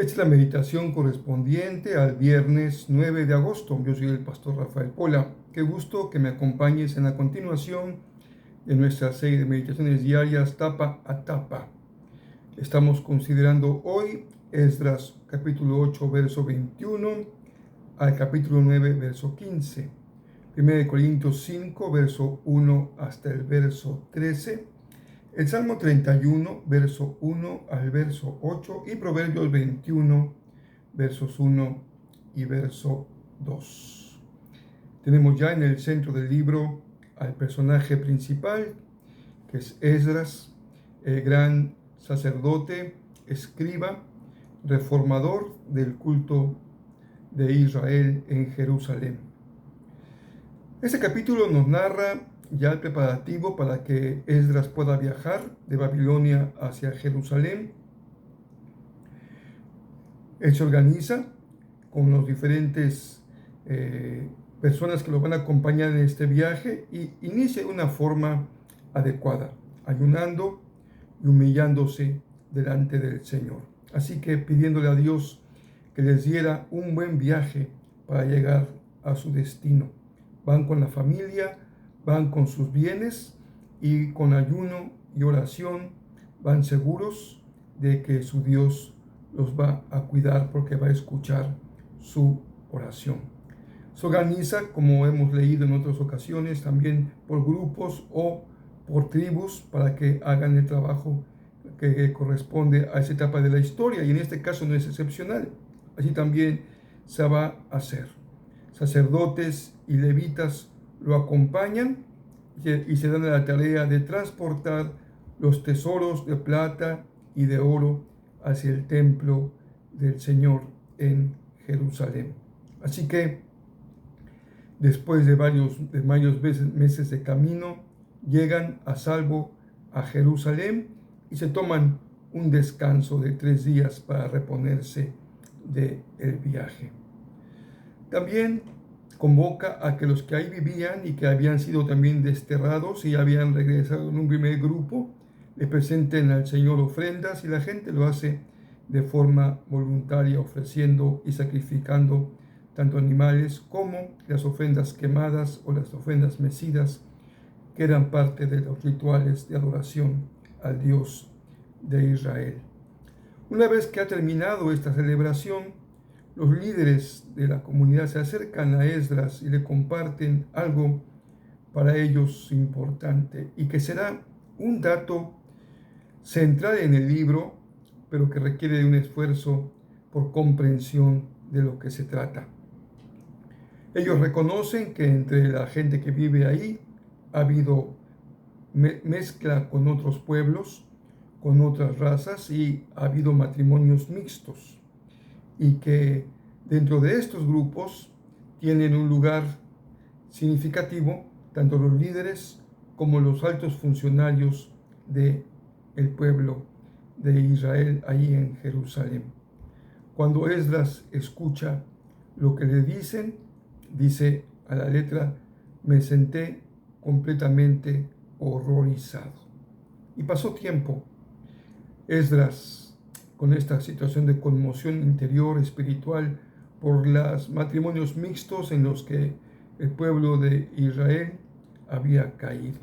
Esta es la meditación correspondiente al viernes 9 de agosto. Yo soy el pastor Rafael Pola. Qué gusto que me acompañes en la continuación de nuestra serie de meditaciones diarias tapa a tapa. Estamos considerando hoy Esdras capítulo 8, verso 21 al capítulo 9, verso 15. 1 Corintios 5, verso 1 hasta el verso 13. El Salmo 31, verso 1 al verso 8 y Proverbios 21, versos 1 y verso 2. Tenemos ya en el centro del libro al personaje principal, que es Esdras, el gran sacerdote, escriba, reformador del culto de Israel en Jerusalén. Este capítulo nos narra ya el preparativo para que Esdras pueda viajar de Babilonia hacia Jerusalén. Él se organiza con los diferentes personas que lo van a acompañar en este viaje y inicia de una forma adecuada, ayunando y humillándose delante del Señor. Así que pidiéndole a Dios que les diera un buen viaje para llegar a su destino. Van con la familia, van con sus bienes y con ayuno y oración van seguros de que su Dios los va a cuidar porque va a escuchar su oración. Se organiza, como hemos leído en otras ocasiones, también por grupos o por tribus para que hagan el trabajo que corresponde a esa etapa de la historia, y en este caso no es excepcional. Así también se va a hacer. Sacerdotes y levitas lo acompañan y se dan a la tarea de transportar los tesoros de plata y de oro hacia el templo del Señor en Jerusalén. Así que después de varios meses de camino, llegan a salvo a Jerusalén y se toman un descanso de 3 días para reponerse del viaje. También convoca a que los que ahí vivían y que habían sido también desterrados y habían regresado en un primer grupo, le presenten al Señor ofrendas, y la gente lo hace de forma voluntaria, ofreciendo y sacrificando tanto animales como las ofrendas quemadas o las ofrendas mecidas, que eran parte de los rituales de adoración al Dios de Israel. Una vez que ha terminado esta celebración, los líderes de la comunidad se acercan a Esdras y le comparten algo para ellos importante y que será un dato central en el libro, pero que requiere de un esfuerzo por comprensión de lo que se trata. Ellos reconocen que entre la gente que vive ahí ha habido mezcla con otros pueblos, con otras razas, y ha habido matrimonios mixtos, y que dentro de estos grupos tienen un lugar significativo tanto los líderes como los altos funcionarios del pueblo de Israel ahí en Jerusalén. Cuando Esdras escucha lo que le dicen, dice a la letra: me senté completamente horrorizado. Y pasó tiempo Esdras con esta situación de conmoción interior espiritual por los matrimonios mixtos en los que el pueblo de Israel había caído,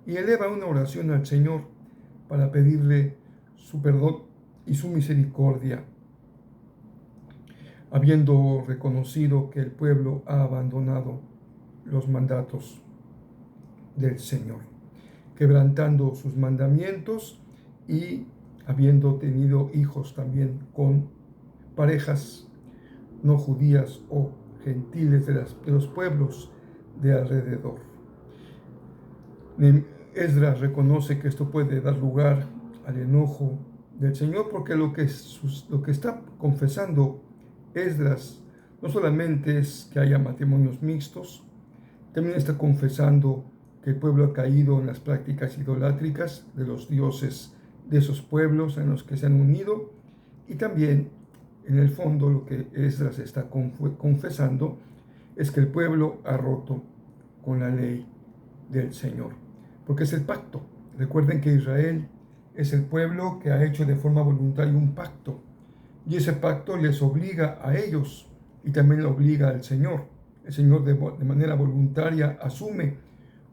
y eleva una oración al Señor para pedirle su perdón y su misericordia, habiendo reconocido que el pueblo ha abandonado los mandatos del Señor, quebrantando sus mandamientos y habiendo tenido hijos también con parejas no judías o gentiles de los pueblos de alrededor. Esdras reconoce que esto puede dar lugar al enojo del Señor, porque lo que está confesando Esdras no solamente es que haya matrimonios mixtos, también está confesando que el pueblo ha caído en las prácticas idolátricas de los dioses de esos pueblos en los que se han unido, y también en el fondo lo que Esdras está confesando es que el pueblo ha roto con la ley del Señor, porque es el pacto. Recuerden que Israel es el pueblo que ha hecho de forma voluntaria un pacto, Y ese pacto les obliga a ellos y también le obliga al Señor. El Señor de manera voluntaria asume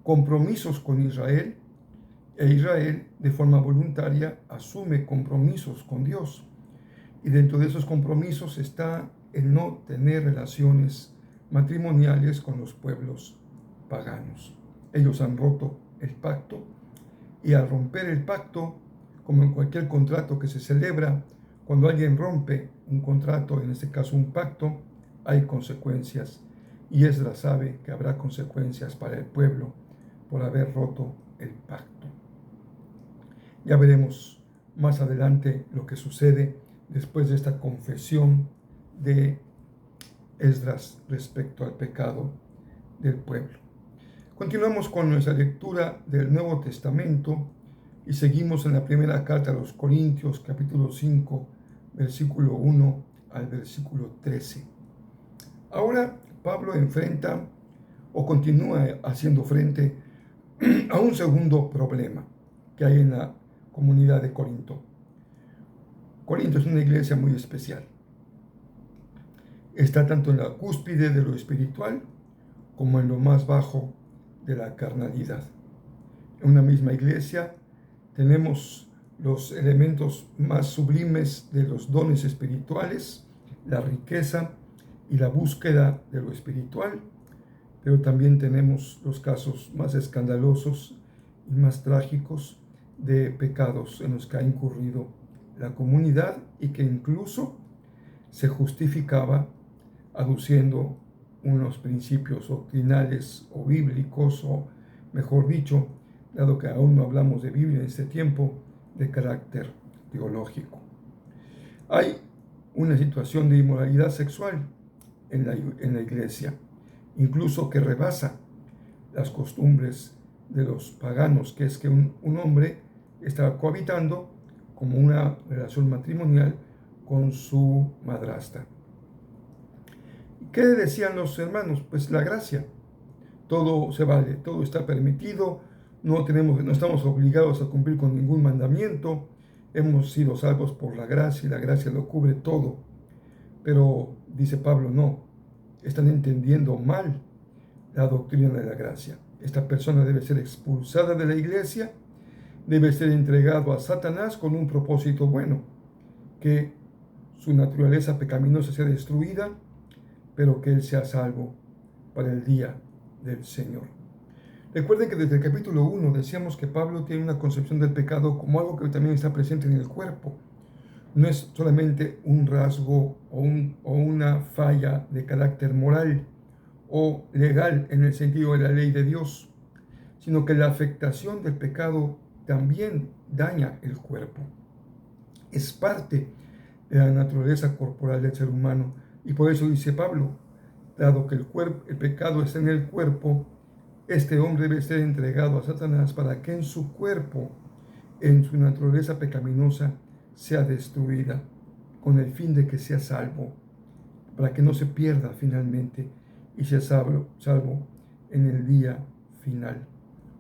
compromisos con Israel e Israel de forma voluntaria asume compromisos con Dios. Y dentro de esos compromisos está el no tener relaciones matrimoniales con los pueblos paganos. Ellos han roto el pacto y al romper el pacto, como en cualquier contrato que se celebra, cuando alguien rompe un contrato, en este caso un pacto, hay consecuencias. Y Esdras sabe que habrá consecuencias para el pueblo por haber roto el pacto. Ya veremos más adelante lo que sucede después de esta confesión de Esdras respecto al pecado del pueblo. Continuamos con nuestra lectura del Nuevo Testamento y seguimos en la primera carta a los Corintios, capítulo 5, versículo 1 al versículo 13. Ahora Pablo enfrenta o continúa haciendo frente a un segundo problema que hay en la comunidad de Corinto. Corinto es una iglesia muy especial. Está tanto en la cúspide de lo espiritual como en lo más bajo de la carnalidad. En una misma iglesia tenemos los elementos más sublimes de los dones espirituales, la riqueza y la búsqueda de lo espiritual, pero también tenemos los casos más escandalosos y más trágicos de pecados en los que ha incurrido la comunidad y que incluso se justificaba aduciendo unos principios doctrinales o bíblicos, o mejor dicho, dado que aún no hablamos de Biblia en este tiempo, de carácter teológico. Hay una situación de inmoralidad sexual en la iglesia, incluso que rebasa las costumbres de los paganos, que es que un hombre está cohabitando como una relación matrimonial con su madrastra. ¿Qué decían los hermanos? Pues la gracia. Todo se vale, todo está permitido, no estamos obligados a cumplir con ningún mandamiento, hemos sido salvos por la gracia y la gracia lo cubre todo. Pero, dice Pablo, no, están entendiendo mal la doctrina de la gracia. Esta persona debe ser expulsada de la iglesia, debe ser entregado a Satanás con un propósito bueno, que su naturaleza pecaminosa sea destruida, pero que él sea salvo para el día del Señor. Recuerden que desde el capítulo 1 decíamos que Pablo tiene una concepción del pecado como algo que también está presente en el cuerpo. No es solamente un rasgo o una falla de carácter moral o legal en el sentido de la ley de Dios, sino que la afectación del pecado también daña el cuerpo. Es parte de la naturaleza corporal del ser humano. Y por eso dice Pablo, dado que el pecado está en el cuerpo, este hombre debe ser entregado a Satanás para que en su cuerpo, en su naturaleza pecaminosa, sea destruida, con el fin de que sea salvo, para que no se pierda finalmente y sea salvo en el día final.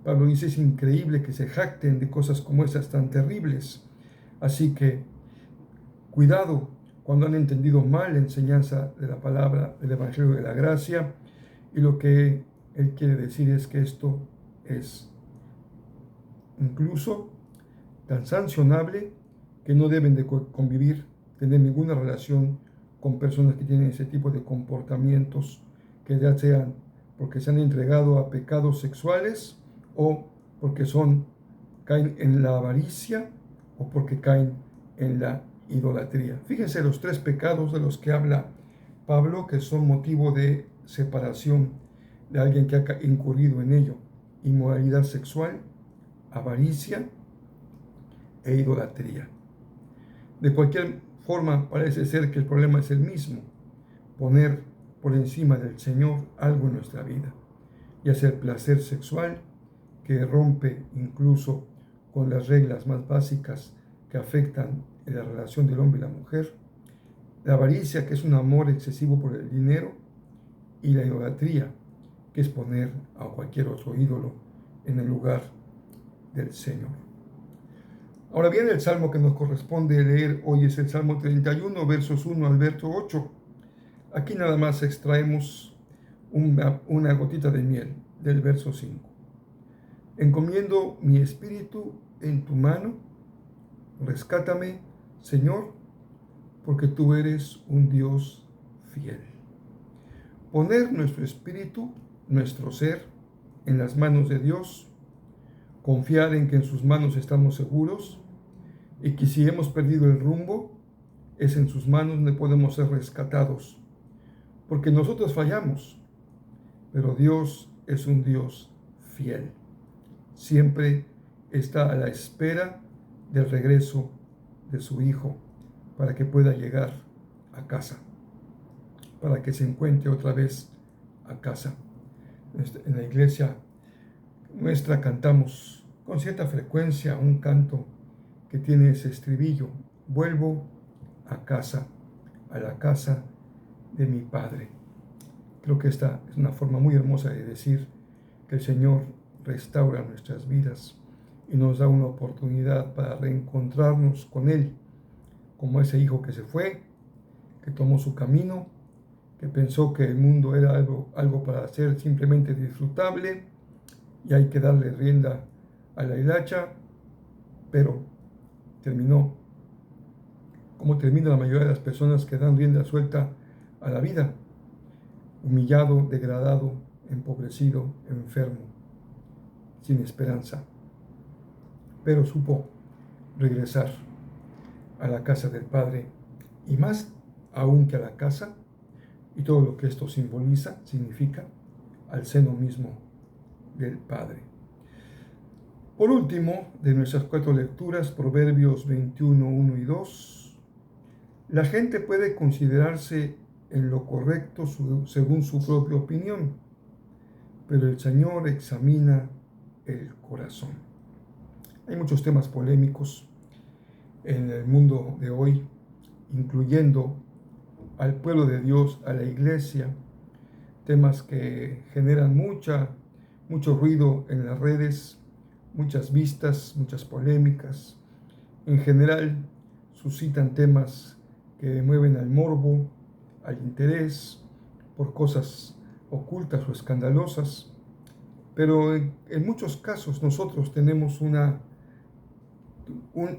Pablo dice, es increíble que se jacten de cosas como esas tan terribles. Así que, cuidado cuando han entendido mal la enseñanza de la palabra del Evangelio de la Gracia, y lo que él quiere decir es que esto es incluso tan sancionable que no deben de convivir, tener ninguna relación con personas que tienen ese tipo de comportamientos, que ya sean porque se han entregado a pecados sexuales o porque caen en la avaricia o porque caen en la idolatría. Fíjense los tres pecados de los que habla Pablo, que son motivo de separación de alguien que ha incurrido en ello: inmoralidad sexual, avaricia e idolatría. De cualquier forma, parece ser que el problema es el mismo: poner por encima del Señor algo en nuestra vida, ya sea el placer sexual, que rompe incluso con las reglas más básicas que afectan la relación del hombre y la mujer, la avaricia, que es un amor excesivo por el dinero, y la idolatría, que es poner a cualquier otro ídolo en el lugar del Señor. Ahora bien, el salmo que nos corresponde leer hoy es el Salmo 31, versos 1 al verso 8. Aquí nada más extraemos una gotita de miel del verso 5. Encomiendo mi espíritu en tu mano, rescátame, Señor, porque tú eres un Dios fiel. Poner nuestro espíritu, nuestro ser, en las manos de Dios, confiar en que en sus manos estamos seguros y que si hemos perdido el rumbo, es en sus manos donde podemos ser rescatados, porque nosotros fallamos, pero Dios es un Dios fiel. Siempre está a la espera del regreso de su Hijo para que pueda llegar a casa, para que se encuentre otra vez a casa. En la iglesia nuestra cantamos con cierta frecuencia un canto que tiene ese estribillo: vuelvo a casa, a la casa de mi Padre. Creo que esta es una forma muy hermosa de decir que el Señor restaura nuestras vidas y nos da una oportunidad para reencontrarnos con Él, como ese hijo que se fue, que tomó su camino, que pensó que el mundo era algo para ser simplemente disfrutable y hay que darle rienda a la hilacha, pero terminó como termina la mayoría de las personas que dan rienda suelta a la vida: humillado, degradado, empobrecido, enfermo, sin esperanza. Pero supo regresar a la casa del Padre, y más aún que a la casa, y todo lo que esto significa, al seno mismo del Padre. Por último, de nuestras 4 lecturas, Proverbios 21, 1 y 2, la gente puede considerarse en lo correcto según su propia opinión, pero el Señor examina el corazón. Hay muchos temas polémicos en el mundo de hoy, incluyendo al pueblo de Dios, a la iglesia, temas que generan mucho ruido en las redes, muchas vistas, muchas polémicas. En general, suscitan temas que mueven al morbo, al interés por cosas ocultas o escandalosas. Pero en muchos casos nosotros tenemos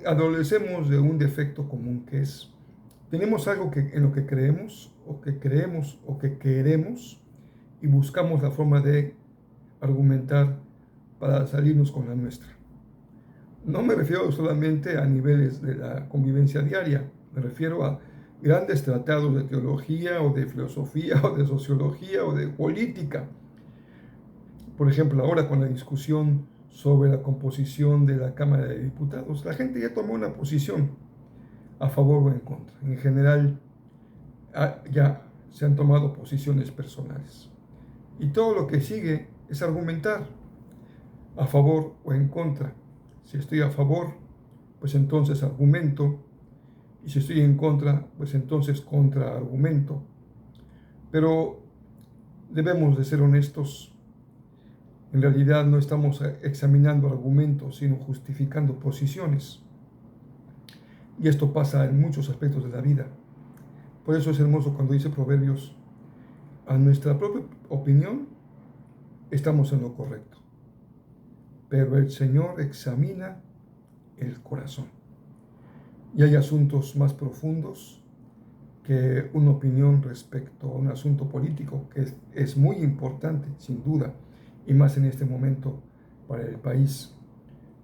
adolecemos de un defecto común, que es: tenemos algo en lo que creemos o que queremos, y buscamos la forma de argumentar para salirnos con la nuestra. No me refiero solamente a niveles de la convivencia diaria, me refiero a grandes tratados de teología o de filosofía o de sociología o de política. Por ejemplo, ahora con la discusión sobre la composición de la Cámara de Diputados, la gente ya tomó una posición a favor o en contra. En general, ya se han tomado posiciones personales. Y todo lo que sigue es argumentar a favor o en contra. Si estoy a favor, pues entonces argumento. Y si estoy en contra, pues entonces contraargumento. Pero debemos de ser honestos. En realidad no estamos examinando argumentos, sino justificando posiciones. Y esto pasa en muchos aspectos de la vida. Por eso es hermoso cuando dice Proverbios: a nuestra propia opinión estamos en lo correcto, pero el Señor examina el corazón. Y hay asuntos más profundos que una opinión respecto a un asunto político, que es muy importante, sin duda, y más en este momento para el país.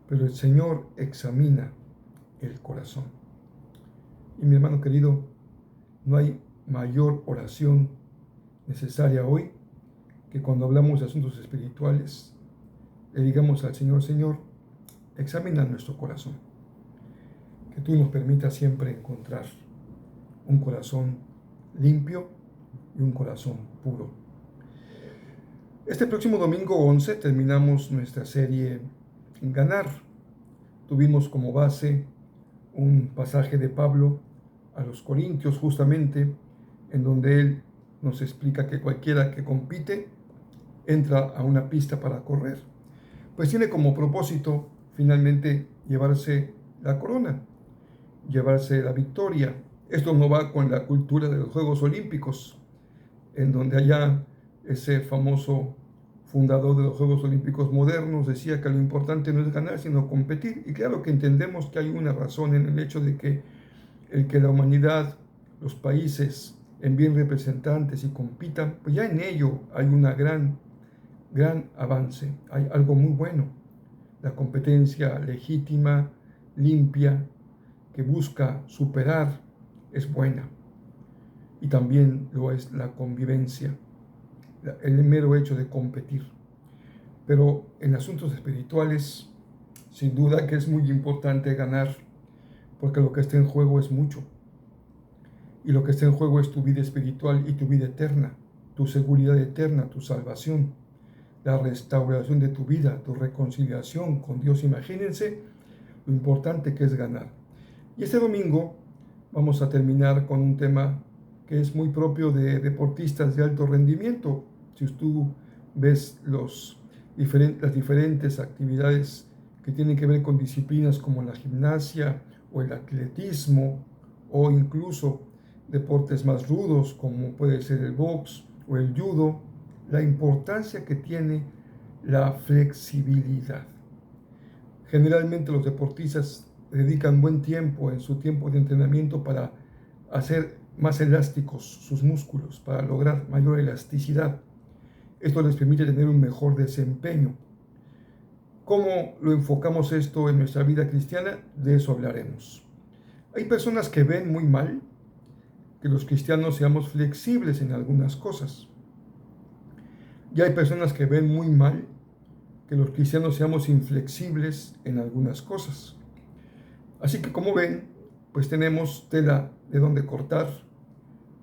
Pero el Señor examina el corazón. Y mi hermano querido, no hay mayor oración necesaria hoy que cuando hablamos de asuntos espirituales, le digamos al Señor: Señor, examina nuestro corazón. Que tú nos permitas siempre encontrar un corazón limpio y un corazón puro. Este próximo domingo 11 terminamos nuestra serie Ganar. Tuvimos como base un pasaje de Pablo a los Corintios, justamente, en donde él nos explica que cualquiera que compite entra a una pista para correr, pues tiene como propósito finalmente llevarse la corona, llevarse la victoria. Esto no va con la cultura de los Juegos Olímpicos, en donde allá ese famoso fundador de los Juegos Olímpicos modernos decía que lo importante no es ganar, sino competir. Y claro que entendemos que hay una razón en el hecho de que el que la humanidad, los países envíen representantes y compitan, pues ya en ello hay una gran avance, hay algo muy bueno. La competencia legítima, limpia, que busca superar, es buena. Y también lo es la convivencia, el mero hecho de competir. Pero en asuntos espirituales, sin duda que es muy importante ganar, porque lo que está en juego es mucho. Y lo que está en juego es tu vida espiritual y tu vida eterna, tu seguridad eterna, tu salvación, la restauración de tu vida, tu reconciliación con Dios. Imagínense lo importante que es ganar. Y este domingo vamos a terminar con un tema que es muy propio de deportistas de alto rendimiento. Si tú ves las diferentes actividades que tienen que ver con disciplinas como la gimnasia o el atletismo, o incluso deportes más rudos como puede ser el box o el judo, la importancia que tiene la flexibilidad. Generalmente los deportistas dedican buen tiempo en su tiempo de entrenamiento para hacer más elásticos sus músculos, para lograr mayor elasticidad. Esto les permite tener un mejor desempeño. ¿Cómo lo enfocamos esto en nuestra vida cristiana? De eso hablaremos. Hay personas que ven muy mal que los cristianos seamos flexibles en algunas cosas. Y hay personas que ven muy mal que los cristianos seamos inflexibles en algunas cosas. Así que como ven, pues tenemos tela de donde cortar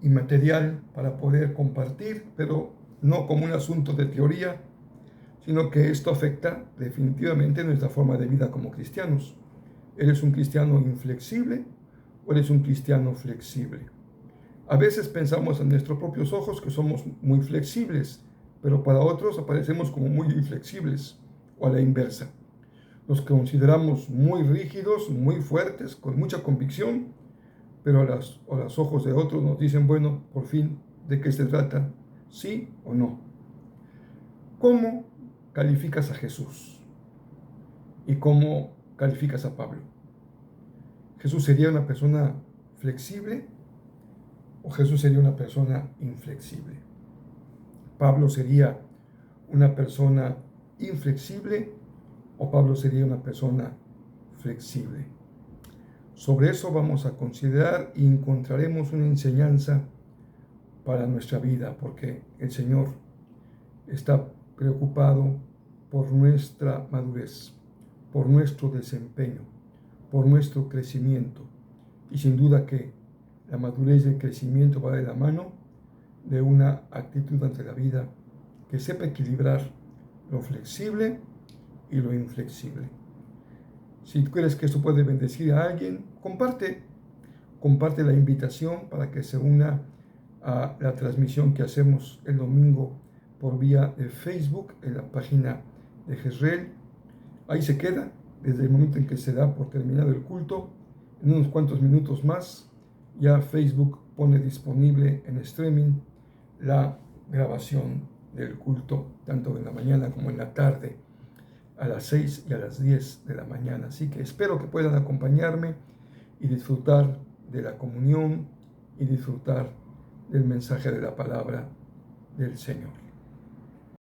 y material para poder compartir, pero no como un asunto de teoría, sino que esto afecta definitivamente nuestra forma de vida como cristianos. ¿Eres un cristiano inflexible o eres un cristiano flexible? A veces pensamos en nuestros propios ojos que somos muy flexibles, pero para otros aparecemos como muy inflexibles, o a la inversa. Nos consideramos muy rígidos, muy fuertes, con mucha convicción, pero a los ojos de otros nos dicen, bueno, por fin, ¿de qué se trata? ¿Sí o no? ¿Cómo calificas a Jesús? ¿Y cómo calificas a Pablo? ¿Jesús sería una persona flexible o Jesús sería una persona inflexible? ¿Pablo sería una persona inflexible o Pablo sería una persona flexible? Sobre eso vamos a considerar y encontraremos una enseñanza para nuestra vida, porque el Señor está preocupado por nuestra madurez, por nuestro desempeño, por nuestro crecimiento. Y sin duda que la madurez y el crecimiento va de la mano de una actitud ante la vida que sepa equilibrar lo flexible y lo inflexible. Si crees que esto puede bendecir a alguien, comparte la invitación para que se una a la transmisión que hacemos el domingo por vía de Facebook en la página de Jezreel. Ahí se queda desde el momento en que se da por terminado el culto. En unos cuantos minutos más ya Facebook pone disponible en streaming la grabación del culto, tanto en la mañana como en la tarde, a las 6 y a las 10 de la mañana. Así que espero que puedan acompañarme y disfrutar de la comunión y disfrutar del mensaje de la palabra del Señor.